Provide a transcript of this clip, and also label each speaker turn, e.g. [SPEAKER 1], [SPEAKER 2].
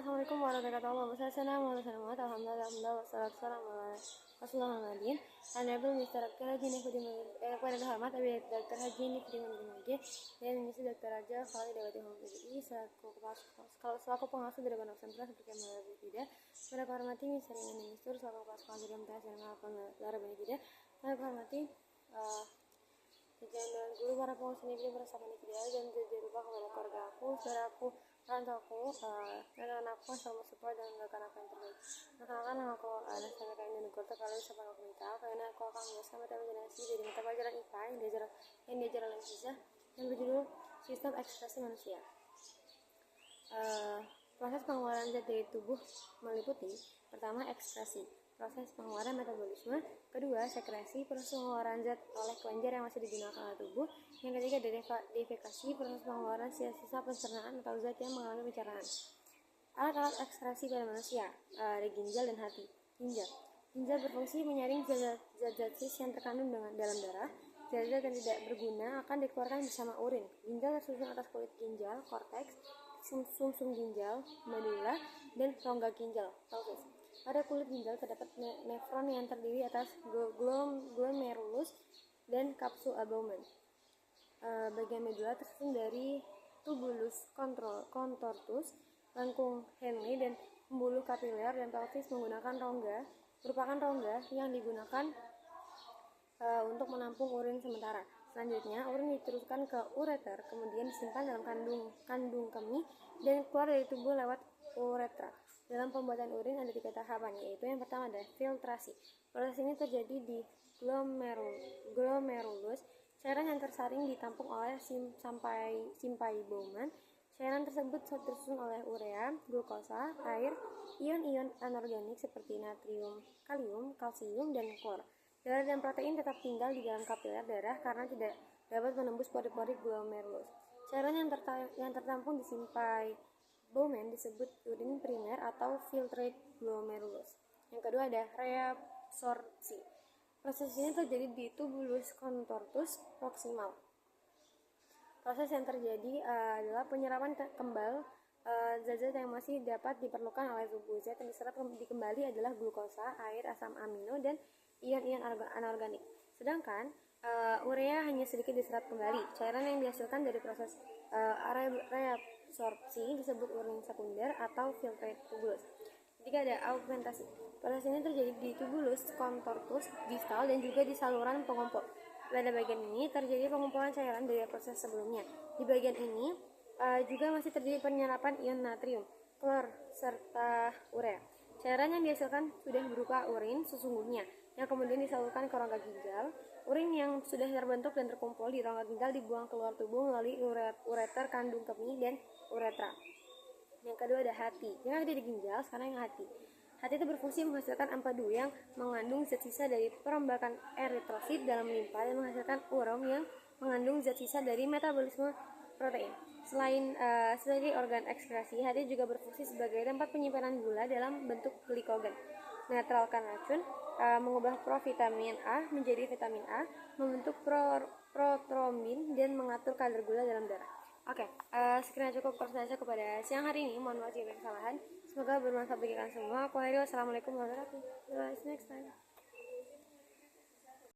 [SPEAKER 1] Assalamualaikum warahmatullahi wabarakatuh. Alhamdulillah wassalatu wassalamu ala Rasulullah Muhammadin. Honorable Mr. Dr. Haji Nifudin kepada terhormat Dr. Haji Nifudin Madi dan Mr. Dr. Raja Khalid Dawati Muhammadi selaku pengasuh dari Pondok Pesantren seperti yang menghargai tidak. Kepada kehormati Mr. Iman Minister selaku kepala sekolah dari MTS dan Alfan Larabani tidak. Kepada kehormati jajaran dan guru, para pengusaha negeri, para sahabat negeri, dan jajar lupa kepada keluarga aku, saudaraku, orang tuaku, dan anakku, selalu support dan melakukan apa yang terbaik. Perkenalkan, nama aku Anastasia Kain dan Nukurta, kalau siapa aku minta, karena aku akan menjelaskan materi generasi dari mata pelajaran IPA yang diajar oleh Sisa yang berjudul Sistem Ekspresi Manusia. Proses pengeluaran zat dari tubuh meliputi pertama ekspresi, proses pengeluaran metabolisme, kedua sekresi, proses pengeluaran zat oleh kelenjar yang masih digunakan oleh tubuh, yang ketiga defekasi, proses pengeluaran sisa-sisa pencernaan atau zat yang mengalami pencernaan. Alat-alat ekskresi pada manusia, ada ginjal dan hati. Ginjal berfungsi menyaring zat-zat sis yang terkandung dalam darah. Zat-zat yang tidak berguna akan dikeluarkan bersama urin. Ginjal tersusun atas kulit ginjal, korteks, sumsum ginjal, medula, dan rongga ginjal, pelvis. Pada kulit ginjal terdapat nefron yang terdiri atas glomerulus dan kapsul albumen. Bagian medula tersusun dari tubulus contortus, lengkung Henle, dan pembuluh kapiler, dan pelvis merupakan rongga yang digunakan untuk menampung urin sementara. Selanjutnya, urin diteruskan ke ureter, kemudian disimpan dalam kandung kemih dan keluar dari tubuh lewat uretra. Dalam pembuatan urin ada 3 tahapan, yaitu yang pertama adalah filtrasi. Proses ini terjadi di glomerulus. Cairan yang tersaring ditampung oleh simpai Bowman. Cairan tersebut tersusun oleh urea, glukosa, air, ion-ion anorganik seperti natrium, kalium, kalsium, dan klor. Darah dan protein tetap tinggal di dalam kapiler darah karena tidak dapat menembus pori-pori glomerulus. Cairan yang tertampung di simpai Bowman disebut urin primer atau filtrate glomerulus. Yang kedua ada reabsorpsi. Proses ini terjadi di tubulus contortus proximal. Proses yang terjadi adalah penyerapan kembal zat-zat yang masih dapat diperlukan oleh tubuh. Zat yang diserap kembali adalah glukosa, air, asam amino, dan ion-ion anorganik. Sedangkan urea hanya sedikit diserap kembali. Cairan yang dihasilkan dari proses reabsorpsi disebut urin sekunder atau filtrate tubulus. Ketiga ada augmentasi. Proses ini terjadi di tubulus contortus distal dan juga di saluran pengumpul. Pada bagian ini terjadi pengumpulan cairan dari proses sebelumnya. Di bagian ini juga masih terjadi penyerapan ion natrium, klor, serta urea. Cairan yang dihasilkan sudah berupa urin sesungguhnya, yang kemudian disalurkan ke rongga ginjal. Urin yang sudah terbentuk dan terkumpul di rongga ginjal dibuang keluar tubuh melalui ureter, kandung kemih, dan uretra. Yang kedua ada hati. Yang ada di ginjal, sekarang yang hati. Hati itu berfungsi menghasilkan empedu yang mengandung zat sisa dari perombakan eritrosit dalam limpa dan menghasilkan urom yang mengandung zat sisa dari metabolisme protein. Selain sebagai organ ekskresi, hati juga berfungsi sebagai tempat penyimpanan gula dalam bentuk glikogen, menetralkan racun, mengubah provitamin A menjadi vitamin A, membentuk protrombin, dan mengatur kadar gula dalam darah. Oke, sekian cukup presentasi kepada siang hari ini. Mohon maaf jika ada kesalahan. Semoga bermanfaat bagi kalian semua. Aku akhiri, wassalamualaikum warahmatullahi wabarakatuh. See you next time.